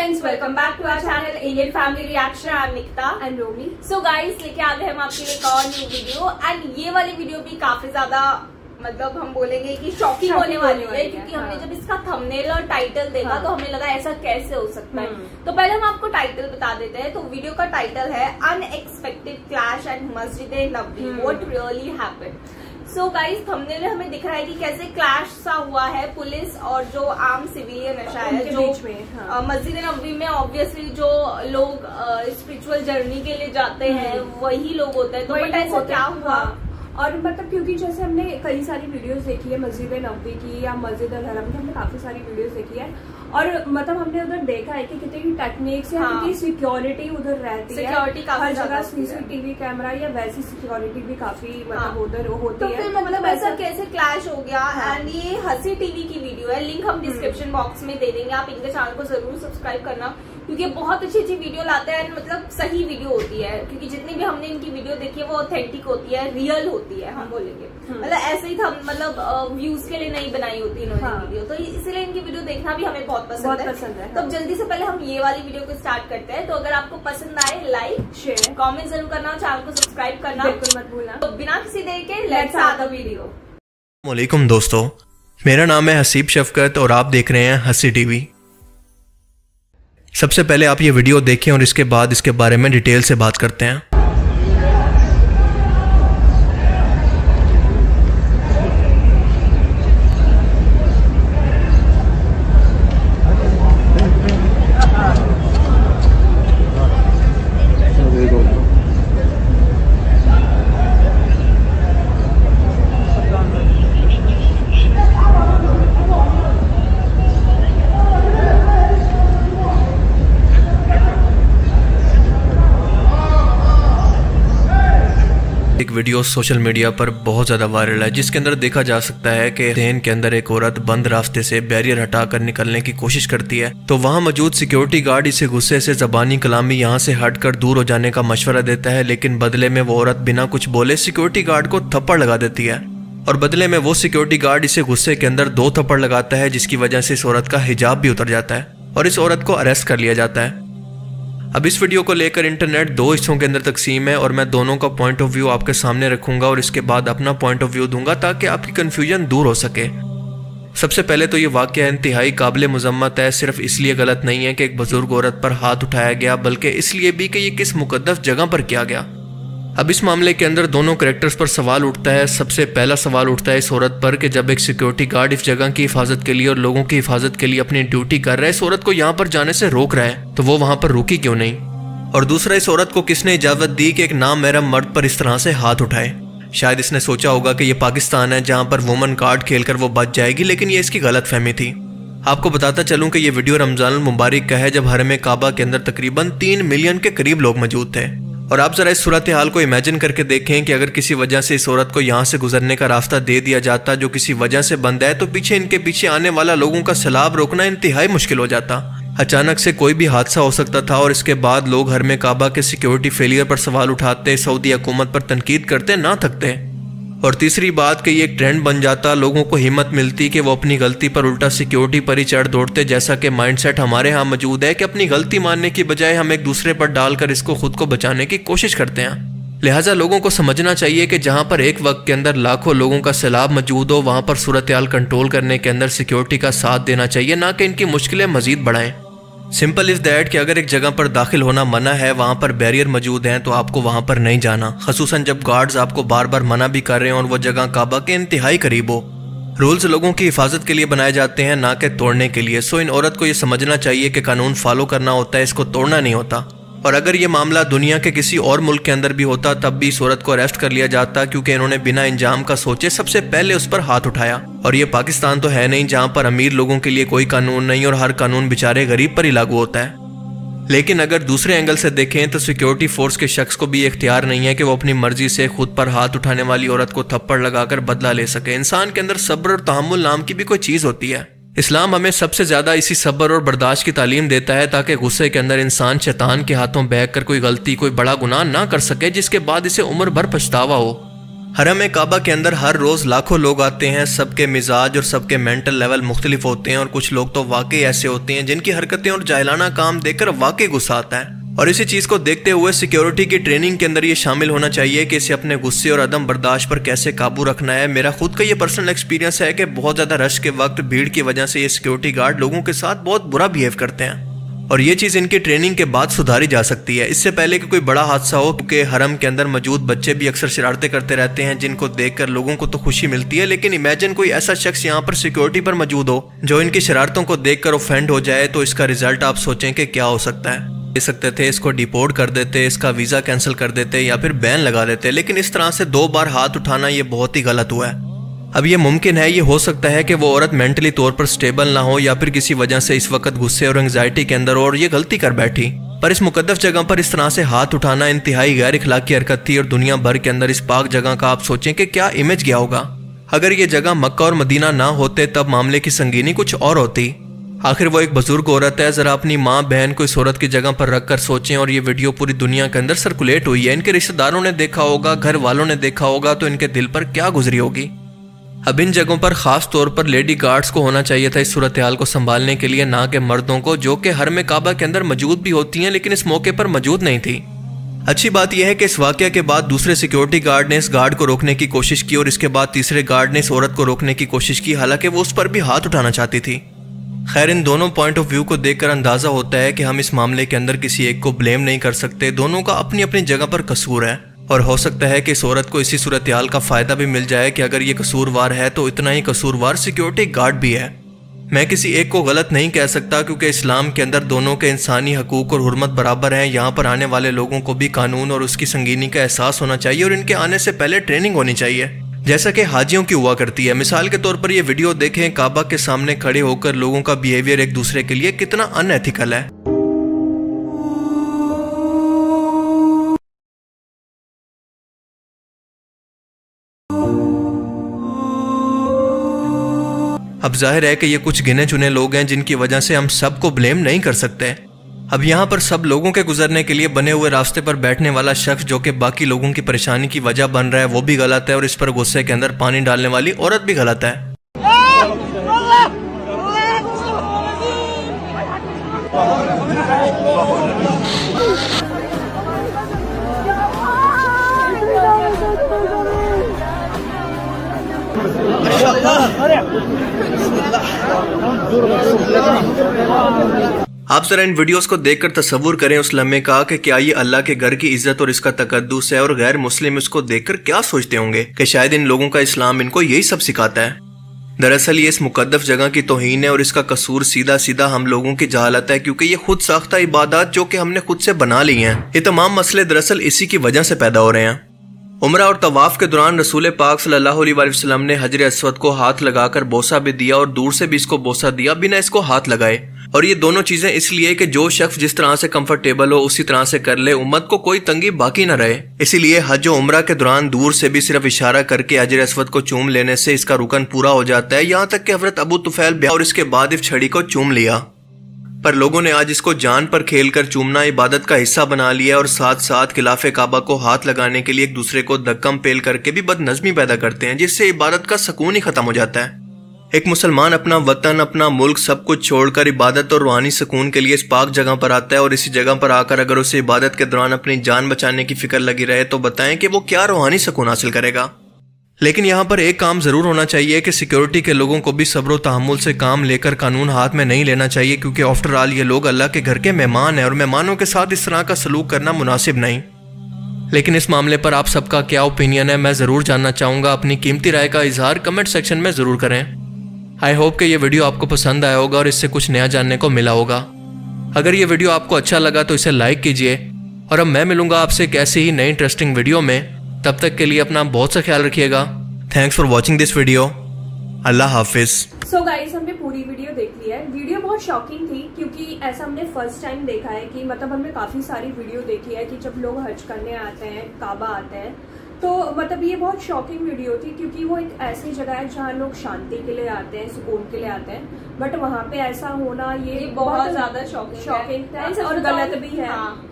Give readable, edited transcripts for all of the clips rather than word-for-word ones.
Friends, welcome back to our channel Indian family reaction. I am Nikita and Romi. So guys, लेके आ गए हम आपके लिए एक और न्यू वीडियो। एंड ये वाली वीडियो भी काफी ज्यादा मतलब हम बोलेंगे कि शॉकिंग होने वाली है, क्योंकि हमने जब इसका थंबनेल और टाइटल देखा तो हमें लगा ऐसा कैसे हो सकता है। तो पहले हम आपको टाइटल बता देते हैं। तो वीडियो का टाइटल है unexpected clash at Masjid-e-Nabawi, what really happened. So guys, thumbnail में हमें दिख रहा है कि कैसे क्लैश सा हुआ है पुलिस और जो आम सिविलियन है शायद, जो मस्जिद-ए-नबवी में ऑब्वियसली जो लोग स्पिरिचुअल जर्नी के लिए जाते हैं वही लोग होते हैं। तो बट ऐसा क्या हुआ? और मतलब क्योंकि जैसे हमने कई सारी वीडियोस देखी है मस्जिद-ए-नबवी की या मस्जिद-अल-हरम की, हमने काफी सारी वीडियोस देखी है और मतलब हमने उधर देखा है कि कितनी टेक्निक्स है, कितनी सिक्योरिटी उधर रहती है, हर जगह सीसीटीवी कैमरा या वैसी सिक्योरिटी भी काफी मतलब उधर होती है। तो फिर मतलब ऐसा कैसे क्लैश हो गया? एंड ये हंसी टीवी की वीडियो है, लिंक हम डिस्क्रिप्शन बॉक्स में दे देंगे, आप इनके चैनल को जरूर सब्सक्राइब करना, क्योंकि बहुत अच्छी अच्छी वीडियो लाते हैं। मतलब सही वीडियो होती है, क्योंकि जितनी भी हमने इनकी वीडियो देखी है वो ऑथेंटिक होती है, रियल होती है, हम बोलेंगे मतलब ऐसे ही था, मतलब व्यूज के लिए नहीं बनाई होती इन्होंने वीडियो। तो इसीलिए इनकी वीडियो देखना भी हमें बहुत पसंद है। तो जल्दी से पहले हम ये वाली वीडियो को स्टार्ट करते हैं। तो अगर आपको पसंद आए, लाइक शेयर कॉमेंट जरूर करना, चैनल को सब्सक्राइब करना बिल्कुल मत भूलना। तो बिना किसी देर के लेट्स स्टार्ट द वीडियो। वालेकुम दोस्तों, मेरा नाम है हसीब शफकत और आप देख रहे हैं हंसी टीवी। सबसे पहले आप ये वीडियो देखें और इसके बाद इसके बारे में डिटेल से बात करते हैं। एक वीडियो सोशल मीडिया पर बहुत ज़्यादा वायरल है, जिसके अंदर देखा जा सकता है कि ट्रेन के अंदर एक औरत बंद रास्ते से बैरियर हटाकर निकलने की कोशिश करती है, तो वहां मौजूद सिक्योरिटी गार्ड इसे गुस्से से ज़बानी कलामी यहां से हटकर दूर हो जाने का मशवरा देता है, लेकिन बदले में वो औरत बिना कुछ बोले सिक्योरिटी गार्ड को थप्पड़ लगा देती है और बदले में वो सिक्योरिटी गार्ड इसे गुस्से के अंदर 2 थप्पड़ लगाता है, जिसकी वजह से इस औरत का हिजाब भी उतर जाता है और इस औरत को अरेस्ट कर लिया जाता है। अब इस वीडियो को लेकर इंटरनेट 2 हिस्सों के अंदर तकसीम है और मैं दोनों का पॉइंट ऑफ व्यू आपके सामने रखूंगा और इसके बाद अपना पॉइंट ऑफ व्यू दूंगा ताकि आपकी कंफ्यूजन दूर हो सके। सबसे पहले तो ये वाकया इंतहाई काबिल मजम्मत है, सिर्फ इसलिए गलत नहीं है कि एक बुजुर्ग औरत पर हाथ उठाया गया, बल्कि इसलिए भी कि ये किस मुकद्दस जगह पर किया गया। अब इस मामले के अंदर दोनों कैरेक्टर्स पर सवाल उठता है। सबसे पहला सवाल उठता है इस औरत पर कि जब एक सिक्योरिटी गार्ड इस जगह की हिफाजत के लिए और लोगों की हिफाजत के लिए अपनी ड्यूटी कर रहा है, इस औरत को यहाँ पर जाने से रोक रहा है, तो वो वहां पर रुकी क्यों नहीं? और दूसरा, इस औरत को किसने इजाजत दी कि एक नामहरम मर्द पर इस तरह से हाथ उठाए? शायद इसने सोचा होगा कि ये पाकिस्तान है जहाँ पर वुमन कार्ड खेलकर वो बच जाएगी, लेकिन ये इसकी गलत फहमी थी। आपको बताता चलूं कि ये वीडियो रमजान मुबारक का है, जब हरम काबा के अंदर तकरीबन 3 मिलियन के करीब लोग मौजूद थे। और आप जरा इस सूरत हाल को इमेजिन करके देखें कि अगर किसी वजह से इस औरत को यहाँ से गुजरने का रास्ता दे दिया जाता जो किसी वजह से बंद है, तो पीछे इनके पीछे आने वाला लोगों का सैलाब रोकना इंतहाई मुश्किल हो जाता। अचानक से कोई भी हादसा हो सकता था और इसके बाद लोग हरम काबा के सिक्योरिटी फेलियर पर सवाल उठाते, सऊदी हुकूमत पर तनकीद करते ना थकते। और तीसरी बात कि ये एक ट्रेंड बन जाता, लोगों को हिम्मत मिलती कि वो अपनी गलती पर उल्टा सिक्योरिटी पर ही चढ़ दौड़ते, जैसा कि माइंडसेट हमारे यहाँ मौजूद है कि अपनी गलती मानने की बजाय हम एक दूसरे पर डालकर इसको खुद को बचाने की कोशिश करते हैं। लिहाजा लोगों को समझना चाहिए कि जहाँ पर एक वक्त के अंदर लाखों लोगों का सैलाब मौजूद हो, वहाँ पर सूरत हाल कंट्रोल करने के अंदर सिक्योरिटी का साथ देना चाहिए, ना कि इनकी मुश्किलें मजीद बढ़ाएं। सिंपल इज दैट कि अगर एक जगह पर दाखिल होना मना है, वहां पर बैरियर मौजूद हैं, तो आपको वहां पर नहीं जाना, खसूसन जब गार्ड्स आपको बार बार मना भी कर रहे हैं और वो जगह काबा के इंतहाई करीब हो। रूल्स लोगों की हिफाजत के लिए बनाए जाते हैं, ना कि तोड़ने के लिए। सो इन औरत को ये समझना चाहिए कि कानून फॉलो करना होता है, इसको तोड़ना नहीं होता। और अगर ये मामला दुनिया के किसी और मुल्क के अंदर भी होता, तब भी इस औरत को अरेस्ट कर लिया जाता, क्योंकि इन्होंने बिना इंजाम का सोचे सबसे पहले उस पर हाथ उठाया। और ये पाकिस्तान तो है नहीं जहां पर अमीर लोगों के लिए कोई कानून नहीं और हर कानून बेचारे गरीब पर ही लागू होता है। लेकिन अगर दूसरे एंगल से देखें तो सिक्योरिटी फोर्स के शख्स को भी इख्तियार नहीं है कि वो अपनी मर्जी से खुद पर हाथ उठाने वाली औरत को थप्पड़ लगाकर बदला ले सके। इंसान के अंदर सब्र और तहम्मुल नाम की भी कोई चीज होती है। इस्लाम हमें सबसे ज्यादा इसी सब्र और बर्दाश्त की तालीम देता है, ताकि गुस्से के अंदर इंसान शैतान के हाथों बहकर कोई गलती, कोई बड़ा गुनाह ना कर सके, जिसके बाद इसे उम्र भर पछतावा हो। हरम काबा के अंदर हर रोज लाखों लोग आते हैं। सबके मिजाज और सबके मेंटल लेवल मुख्तलिफ होते हैं और कुछ लोग तो वाकई ऐसे होते हैं जिनकी हरकतें और जाहिलाना काम देखकर वाकई गुस्सा आता है। और इसी चीज को देखते हुए सिक्योरिटी की ट्रेनिंग के अंदर ये शामिल होना चाहिए कि इसे अपने गुस्से और अदम बर्दाश्त पर कैसे काबू रखना है। मेरा खुद का ये पर्सनल एक्सपीरियंस है कि बहुत ज्यादा रश के वक्त भीड़ की वजह से ये सिक्योरिटी गार्ड लोगों के साथ बहुत बुरा बिहेव करते हैं और ये चीज इनकी ट्रेनिंग के बाद सुधारी जा सकती है, इससे पहले कि कोई बड़ा हादसा हो। क्योंकि हरम के अंदर मौजूद बच्चे भी अक्सर शरारतें करते रहते हैं जिनको देखकर लोगों को तो खुशी मिलती है, लेकिन इमेजिन कोई ऐसा शख्स यहाँ पर सिक्योरिटी पर मौजूद हो जो इनकी शरारतों को देखकर ऑफेंड हो जाए, तो इसका रिजल्ट आप सोचें कि क्या हो सकता है। दे सकते थे इसको डिपोर्ट कर देते, इसका वीजा कैंसिल कर देते या फिर बैन लगा देते, लेकिन इस तरह से 2 बार हाथ उठाना ये बहुत ही गलत हुआ है। अब ये मुमकिन है, ये हो सकता है कि वो औरत मेंटली तौर पर स्टेबल ना हो या फिर किसी वजह से इस वक्त गुस्से और एंजाइटी के अंदर और ये गलती कर बैठी, पर इस मुकद्दस जगह पर इस तरह से हाथ उठाना इंतहाई गैर इखलाकी हरकत थी। और दुनिया भर के अंदर इस पाक जगह का आप सोचें कि क्या इमेज गया होगा। अगर ये जगह मक्का और मदीना ना होते तब मामले की संगीनी कुछ और होती। आखिर वो एक बुजुर्ग औरत है, जरा अपनी माँ बहन को इस औरत की जगह पर रखकर सोचें। और ये वीडियो पूरी दुनिया के अंदर सर्कुलेट हुई है, इनके रिश्तेदारों ने देखा होगा, घर वालों ने देखा होगा, तो इनके दिल पर क्या गुजरी होगी। अब इन जगहों पर खास तौर पर लेडी गार्ड्स को होना चाहिए था इस सूरत हाल को संभालने के लिए, ना कि मर्दों को, जो कि हरम काबा के अंदर मौजूद भी होती हैं लेकिन इस मौके पर मौजूद नहीं थी। अच्छी बात यह है कि इस वाकया के बाद दूसरे सिक्योरिटी गार्ड ने इस गार्ड को रोकने की कोशिश की और इसके बाद तीसरे गार्ड ने इस औरत को रोकने की कोशिश की, हालांकि वो उस पर भी हाथ उठाना चाहती थी। खैर, इन दोनों पॉइंट ऑफ व्यू को देखकर अंदाजा होता है कि हम इस मामले के अंदर किसी एक को ब्लेम नहीं कर सकते, दोनों का अपनी अपनी जगह पर कसूर है। और हो सकता है कि इस औरत को इसी सूरत हाल का फायदा भी मिल जाए कि अगर ये कसूरवार है तो इतना ही कसूरवार सिक्योरिटी गार्ड भी है। मैं किसी एक को गलत नहीं कह सकता क्योंकि इस्लाम के अंदर दोनों के इंसानी हकूक और हुर्मत बराबर हैं। यहाँ पर आने वाले लोगों को भी कानून और उसकी संगीनी का एहसास होना चाहिए और इनके आने से पहले ट्रेनिंग होनी चाहिए, जैसा कि हाजियों की हुआ करती है। मिसाल के तौर पर ये वीडियो देखें, काबा के सामने खड़े होकर लोगों का बिहेवियर एक दूसरे के लिए कितना अनएथिकल है। अब जाहिर है कि ये कुछ गिने चुने लोग हैं जिनकी वजह से हम सबको ब्लेम नहीं कर सकते। अब यहाँ पर सब लोगों के गुजरने के लिए बने हुए रास्ते पर बैठने वाला शख्स जो कि बाकी लोगों की परेशानी की वजह बन रहा है वो भी गलत है और इस पर गुस्से के अंदर पानी डालने वाली औरत भी गलत है। आप जरा इन वीडियोस को देखकर तसव्वुर करें उस लम्हे का कि क्या ये अल्लाह के घर की इज्जत और इसका तकद्दुस है और गैर मुस्लिम इसको देखकर क्या सोचते होंगे कि शायद इन लोगों का इस्लाम इनको यही सब सिखाता है। दरअसल ये इस मुकद्दस जगह की तौहीन है और इसका कसूर सीधा सीधा हम लोगों की जहालत है, क्योंकि ये खुद साख्ता इबादत जो कि हमने खुद से बना ली हैं। ये तमाम मसले दरअसल इसी की वजह से पैदा हो रहे हैं। उम्रा और तवाफ के दौरान रसूल पाक सल्लल्लाहु अलैहि वसल्लम ने हजर अस्वद को हाथ लगाकर बोसा भी दिया और दूर से भी इसको बोसा दिया बिना इसको हाथ लगाए। और ये दोनों चीजें इसलिए कि जो शख्स जिस तरह से कंफर्टेबल हो उसी तरह से कर ले, उम्मत को कोई तंगी बाकी न रहे। इसीलिए हज और उम्रा के दौरान दूर से भी सिर्फ इशारा करके हजर अस्वद को चूम लेने से इसका रुकन पूरा हो जाता है। यहाँ तक कि हजरत अबू तुफैल और इसके बाद इस छड़ी को चूम लिया, पर लोगों ने आज इसको जान पर खेलकर चूमना इबादत का हिस्सा बना लिया और साथ साथ खिलाफे काबा को हाथ लगाने के लिए एक दूसरे को धक्कम पेल करके भी बदनज़मी पैदा करते हैं, जिससे इबादत का सुकून ही खत्म हो जाता है। एक मुसलमान अपना वतन, अपना मुल्क सब कुछ छोड़कर इबादत और रूहानी सुकून के लिए इस पाक जगह पर आता है और इसी जगह पर आकर अगर उसे इबादत के दौरान अपनी जान बचाने की फिक्र लगी रहे तो बताएं कि वो क्या रूहानी सुकून हासिल करेगा। लेकिन यहाँ पर एक काम जरूर होना चाहिए कि सिक्योरिटी के लोगों को भी सब्र और तहम्मुल से काम लेकर कानून हाथ में नहीं लेना चाहिए, क्योंकि आफ्टर ऑल ये लोग अल्लाह के घर के मेहमान हैं और मेहमानों के साथ इस तरह का सलूक करना मुनासिब नहीं। लेकिन इस मामले पर आप सबका क्या ओपिनियन है मैं ज़रूर जानना चाहूँगा। अपनी कीमती राय का इजहार कमेंट सेक्शन में ज़रूर करें। आई होप कि ये वीडियो आपको पसंद आया होगा और इससे कुछ नया जानने को मिला होगा। अगर ये वीडियो आपको अच्छा लगा तो इसे लाइक कीजिए और अब मैं मिलूंगा आपसे एक ऐसी ही नई इंटरेस्टिंग वीडियो में। तब तक के लिए अपना बहुत सा ख्याल रखिएगा। Thanks for watching this video. Allah Hafiz. So guys, हमने पूरी वीडियो देख ली है। वीडियो बहुत शॉकिंग थी क्योंकि ऐसा हमने फर्स्ट टाइम देखा है कि मतलब हमने काफी सारी वीडियो देखी है कि जब लोग हज करने आते हैं, काबा आते हैं, तो मतलब ये बहुत शॉकिंग वीडियो थी, क्योंकि वो एक ऐसी जगह है जहाँ लोग शांति के लिए आते हैं, सुकून के लिए आते हैं, बट वहाँ पे ऐसा होना ये बहुत ज्यादा शॉकिंग था और गलत भी है।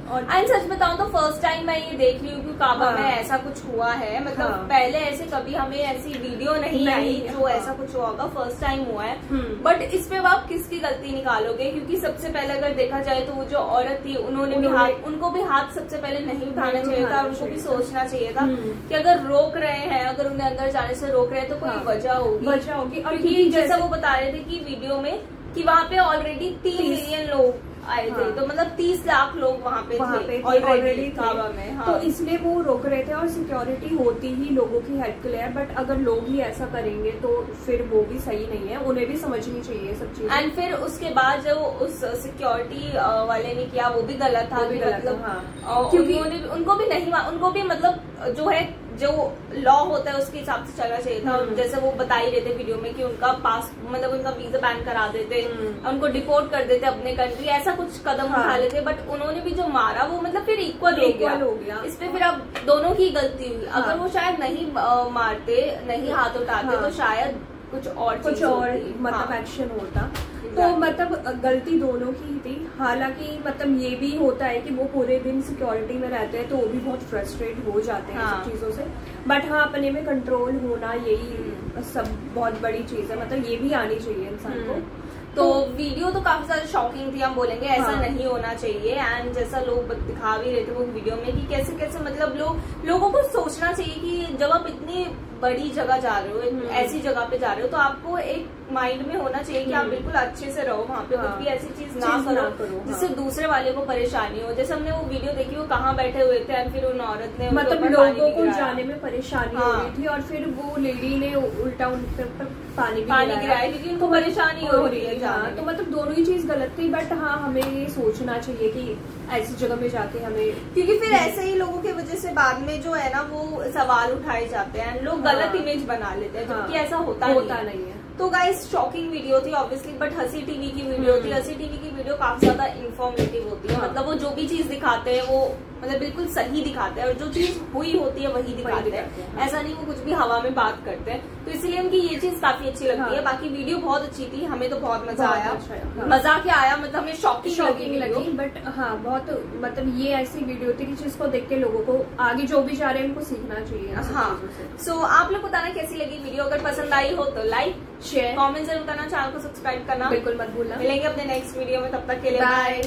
और सच बताऊं तो फर्स्ट टाइम मैं ये देख रही हूँ कि काबा में ऐसा कुछ हुआ है, मतलब पहले ऐसे कभी हमें ऐसी वीडियो नहीं आई जो ऐसा कुछ हुआ होगा, फर्स्ट टाइम हुआ है। बट इस पे आप किसकी गलती निकालोगे, क्योंकि सबसे पहले अगर देखा जाए तो वो जो औरत थी उन्होंने भी उनको भी हाथ सबसे पहले नहीं उठाना चाहिए था, उनको भी सोचना चाहिए था कि अगर रोक रहे हैं, अगर उन्हें अंदर जाने से रोक रहे हैं तो कोई वजह होगी। क्योंकि जैसा वो बता रहे थे कि वीडियो में कि वहाँ पे ऑलरेडी 3 मिलियन लोग आए थे, तो मतलब 30 लाख लोग वहाँ पे थे ऑलरेडी काबा में। तो इसलिए वो रोक रहे थे और सिक्योरिटी होती ही लोगों की हेल्प के लिए है, बट अगर लोग ही ऐसा करेंगे तो फिर वो भी सही नहीं है, उन्हें भी समझनी चाहिए सब चीजें। एंड फिर उसके बाद जो उस सिक्योरिटी वाले ने किया वो भी गलत था, क्योंकि उनको भी मतलब जो है जो लॉ होता है उसके हिसाब से चलना चाहिए था। जैसे वो बता ही रहे थे वीडियो में कि उनका पास मतलब उनका वीजा बैन करा देते, उनको डिपोर्ट कर देते अपने कंट्री, ऐसा कुछ कदम उठा लेते। बट उन्होंने भी जो मारा वो मतलब फिर इक्वल हो गया। इस पे फिर अब दोनों की गलती हुई। अगर वो शायद नहीं मारते, नहीं हाथ उठाते तो शायद कुछ और मतलब एक्शन होता। तो मतलब गलती दोनों की ही थी। हालांकि मतलब ये भी होता है कि वो पूरे दिन सिक्योरिटी में रहते हैं तो वो भी बहुत फ्रस्ट्रेट हो जाते हैं सब चीजों से, बट हाँ अपने में कंट्रोल होना यही सब बहुत बड़ी चीज है, मतलब ये भी आनी चाहिए इंसान को। तो वीडियो तो काफी ज्यादा शॉकिंग थी, हम बोलेंगे ऐसा नहीं होना चाहिए। एंड जैसा लोग दिखा भी रहे थे वो वीडियो में कि कैसे कैसे मतलब लोगों को सोचना चाहिए कि जब आप इतनी बड़ी जगह जा रहे हो, ऐसी जगह पे जा रहे हो, तो आपको एक माइंड में होना चाहिए कि आप बिल्कुल अच्छे से रहो वहाँ पे, कुछ भी ऐसी चीज ना करो जिससे दूसरे वाले को परेशानी हो। जैसे हमने वो वीडियो देखी, वो कहाँ बैठे हुए थे और फिर उन औरत ने मतलब लोगों को जाने में परेशानी हो रही थी और फिर वो लेडी ने उल्टा उन पर पानी गिराया क्योंकि उनको परेशानी हो रही है। तो मतलब दोनों ही चीज गलत थी, बट हाँ हमें ये सोचना चाहिए कि ऐसी जगह में जाके हमें, क्योंकि फिर ऐसे ही लोगों की वजह से बाद में जो है ना वो सवाल उठाए जाते हैं, लोग गलत इमेज बना लेते हैं, जबकि ऐसा होता नहीं है। तो गाइस शॉकिंग वीडियो थी ऑब्वियसली, बट हंसी टीवी की वीडियो थी। हंसी टीवी की वीडियो काफी ज्यादा इन्फॉर्मेटिव होती है, मतलब वो जो भी चीज दिखाते हैं वो मतलब बिल्कुल सही दिखाते हैं और जो चीज हुई होती है वही दिखाते हैं। ऐसा नहीं वो कुछ भी हवा में बात करते हैं, तो इसलिए उनकी ये चीज काफी अच्छी लगती है। बाकी वीडियो बहुत अच्छी थी, हमें तो बहुत मजा आया। मजा क्या आया, मतलब हमें शॉकिंग लगी, बट हाँ बहुत मतलब ये ऐसी वीडियो थी कि जिसको देख के लोगों को आगे जो भी जा रहे हैं उनको सीखना चाहिए। हाँ, सो आप लोग बताना कैसी लगी वीडियो। अगर पसंद आई हो तो लाइक शेयर कमेंट जरूर करना, चैनल को सब्सक्राइब करना बिल्कुल मत भूलना। मिलेंगे अपने नेक्स्ट वीडियो में, तब तक के लिए बाय।